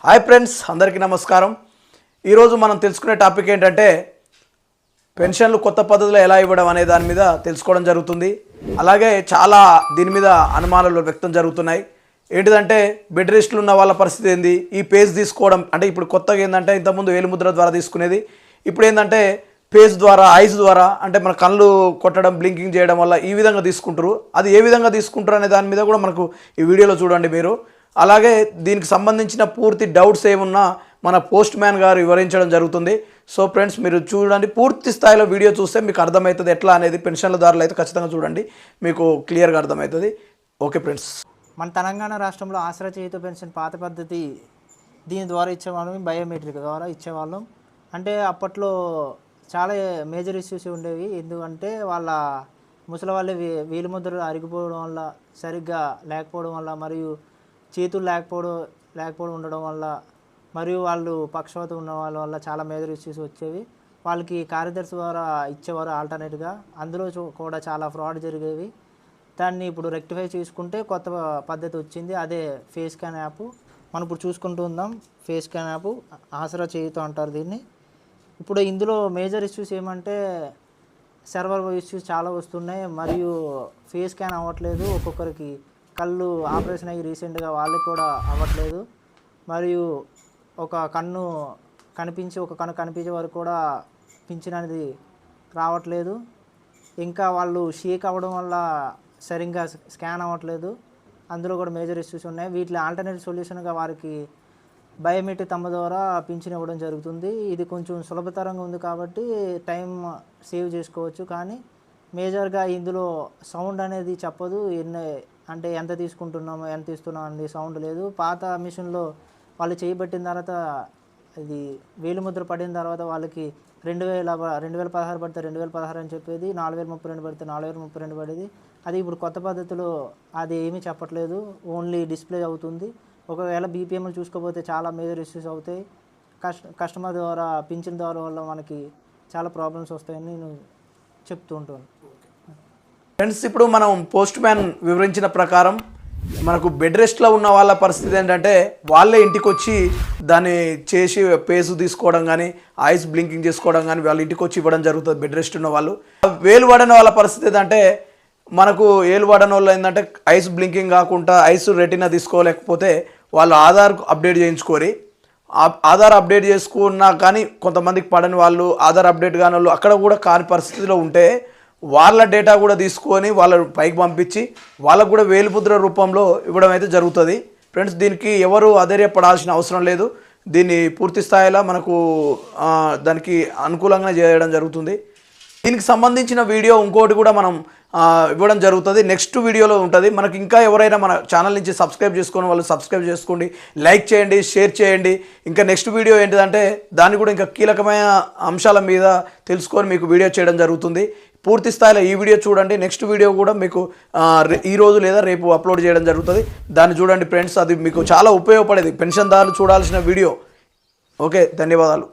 Hi friends, అందరికీ నమస్కారం. ఈరోజు మనం తెలుసుకునే టాపిక్ ఏంటంటే పెన్షన్లు కొత్త పద్ధతిలో ఎలా ఇవ్వడం అనే దాని మీద తెలుసుకోవడం జరుగుతుంది. అలాగే చాలా దీని మీద అనుమానాలు వ్యక్తం జరుగుతున్నాయి. ఏంటిదంటే బెడ్ రెస్ట్లు ఉన్న వాళ్ళ పరిస్థితి ఏంది, ఈ పేజ్ తీసుకోవడం అంటే ఇప్పుడు కొత్తగా ఏంటంటే ఇంతకుముందు వేలిముద్ర ద్వారా తీసుకునేది, ఇప్పుడు ఏంటంటే పేజ్ ద్వారా ఐస్ ద్వారా అంటే మన కళ్ళు కొట్టడం బ్లింకింగ్ చేయడం వల్ల ఈ విధంగా తీసుకుంటారు. అది ఏ విధంగా తీసుకుంటారు అనే దాని మీద కూడా మనకు ఈ వీడియోలో చూడండి మీరు. అలాగే దీనికి సంబంధించిన పూర్తి డౌట్స్ ఏమున్నా మన పోస్ట్ మ్యాన్ గారు వివరించడం జరుగుతుంది. సో ఫ్రెండ్స్, మీరు చూడండి, పూర్తి స్థాయిలో వీడియో చూస్తే మీకు అర్థమవుతుంది ఎట్లా అనేది. పెన్షన్లదారులు అయితే ఖచ్చితంగా చూడండి, మీకు క్లియర్గా అర్థమవుతుంది. ఓకే ఫ్రెండ్స్, మన తెలంగాణ రాష్ట్రంలో ఆసరా చేయుత పెన్షన్ పాత పద్ధతి దీని ద్వారా ఇచ్చేవాళ్ళం, బయోమెట్రిక్ ద్వారా ఇచ్చేవాళ్ళం. అంటే అప్పట్లో చాలా మేజర్ ఇష్యూస్ ఉండేవి. ఎందుకంటే వాళ్ళ ముసలి వాళ్ళ వేలిముద్రలు అరిగిపోవడం వల్ల, సరిగ్గా లేకపోవడం వల్ల, మరియు చేతులు లేకపోవడం ఉండడం వల్ల, మరియు వాళ్ళు పక్షవాతం ఉన్న వాళ్ళ వల్ల చాలా మేజర్ ఇష్యూస్ వచ్చేవి. వాళ్ళకి కార్యదర్శి ద్వారా ఇచ్చేవారు ఆల్టర్నేట్గా. అందులో కూడా చాలా ఫ్రాడ్ జరిగేవి. దాన్ని ఇప్పుడు రెక్టిఫై చేసుకుంటే కొత్త పద్ధతి వచ్చింది, అదే ఫేస్ స్కాన్ యాప్. మనం ఇప్పుడు చూసుకుంటూ ఉందాం. ఫేస్ స్కాన్ యాప్ ఆసరా చేయుత అంటారు దీన్ని. ఇప్పుడు ఇందులో మేజర్ ఇష్యూస్ ఏమంటే సర్వర్ ఇష్యూస్ చాలా వస్తున్నాయి, మరియు ఫేస్ స్కాన్ అవ్వట్లేదు. ఒక్కొక్కరికి కళ్ళు ఆపరేషన్ అయ్యి రీసెంట్గా వాళ్ళకి కూడా అవ్వట్లేదు. మరియు ఒక కన్ను కనిపించే వరకు కూడా పింఛన్ అనేది రావట్లేదు. ఇంకా వాళ్ళు షేక్ అవ్వడం వల్ల సరిగ్గా స్కాన్ అవ్వట్లేదు. అందులో కూడా మేజర్ ఇష్యూస్ ఉన్నాయి. వీటి ఆల్టర్నేట్ సొల్యూషన్గా వారికి బయోమెట్రిక్ తమ్మ ద్వారా పింఛన్ ఇవ్వడం జరుగుతుంది. ఇది కొంచెం సులభతరంగా ఉంది కాబట్టి టైం సేవ్ చేసుకోవచ్చు. కానీ మేజర్గా ఇందులో సౌండ్ అనేది చెప్పదు. అంటే ఎంత తీసుకుంటున్నామో ఎంత ఇస్తున్నాం అనేది సౌండ్ లేదు. పాత మిషన్లో వాళ్ళు చేయబట్టిన తర్వాత, ఇది వేలిముద్ర పడిన తర్వాత వాళ్ళకి 2016 పడితే 2016 అని చెప్పేది, 4032 పడితే 4032 పడేది. అది ఇప్పుడు కొత్త పద్ధతిలో అది ఏమీ చెప్పట్లేదు, ఓన్లీ డిస్ప్లే అవుతుంది. ఒకవేళ బీపీఎంలు చూసుకోకపోతే చాలా మేజర్ ఇష్యూస్ అవుతాయి. కస్టమర్ ద్వారా పింఛన్ ద్వారా వల్ల మనకి చాలా ప్రాబ్లమ్స్ వస్తాయని నేను చెప్తూ ఉంటాను. ఫ్రెండ్స్, ఇప్పుడు మనం పోస్ట్ మ్యాన్ వివరించిన ప్రకారం మనకు బెడ్ రెస్ట్లో ఉన్న వాళ్ళ పరిస్థితి ఏంటంటే వాళ్ళే ఇంటికి వచ్చి దాన్ని చేసి పేజ్ తీసుకోవడం కానీ ఐస్ బ్లింకింగ్ చేసుకోవడం కానీ వాళ్ళ ఇంటికి వచ్చి ఇవ్వడం జరుగుతుంది. బెడ్ రెస్ట్ ఉన్న వాళ్ళు, వేలు వాడని వాళ్ళ పరిస్థితి ఏంటంటే మనకు ఏలు వాడని వాళ్ళు ఏంటంటే ఐస్ బ్లింకింగ్ కాకుండా ఐస్ రెటీనా తీసుకోలేకపోతే వాళ్ళు ఆధార్ అప్డేట్ చేయించుకోరి. ఆధార్ అప్డేట్ చేసుకున్నా కానీ కొంతమందికి పడని వాళ్ళు, ఆధార్ అప్డేట్ కాని వాళ్ళు అక్కడ కూడా కాని పరిస్థితిలో ఉంటే వాళ్ళ డేటా కూడా తీసుకొని వాళ్ళ పైకి పంపించి వాళ్ళకు కూడా వేలిముద్ర రూపంలో ఇవ్వడం అయితే జరుగుతుంది. ఫ్రెండ్స్, దీనికి ఎవరు అధైర్యపడాల్సిన అవసరం లేదు. దీన్ని పూర్తి స్థాయిలో మనకు దానికి అనుకూలంగా చేయడం జరుగుతుంది. దీనికి సంబంధించిన వీడియో ఇంకోటి కూడా మనం ఇవ్వడం జరుగుతుంది, నెక్స్ట్ వీడియోలో ఉంటుంది. మనకి ఇంకా ఎవరైనా మన ఛానల్ నుంచి సబ్స్క్రైబ్ చేసుకొని వాళ్ళు సబ్స్క్రైబ్ చేసుకోండి, లైక్ చేయండి, షేర్ చేయండి. ఇంకా నెక్స్ట్ వీడియో ఏంటిదంటే దాన్ని కూడా ఇంకా కీలకమైన అంశాల మీద తెలుసుకొని మీకు వీడియో చేయడం జరుగుతుంది. పూర్తి స్థాయిలో ఈ వీడియో చూడండి. నెక్స్ట్ వీడియో కూడా మీకు ఈరోజు లేదా రేపు అప్లోడ్ చేయడం జరుగుతుంది. దాన్ని చూడండి ఫ్రెండ్స్, అది మీకు చాలా ఉపయోగపడేది, పెన్షన్దారులు చూడాల్సిన వీడియో. ఓకే, ధన్యవాదాలు.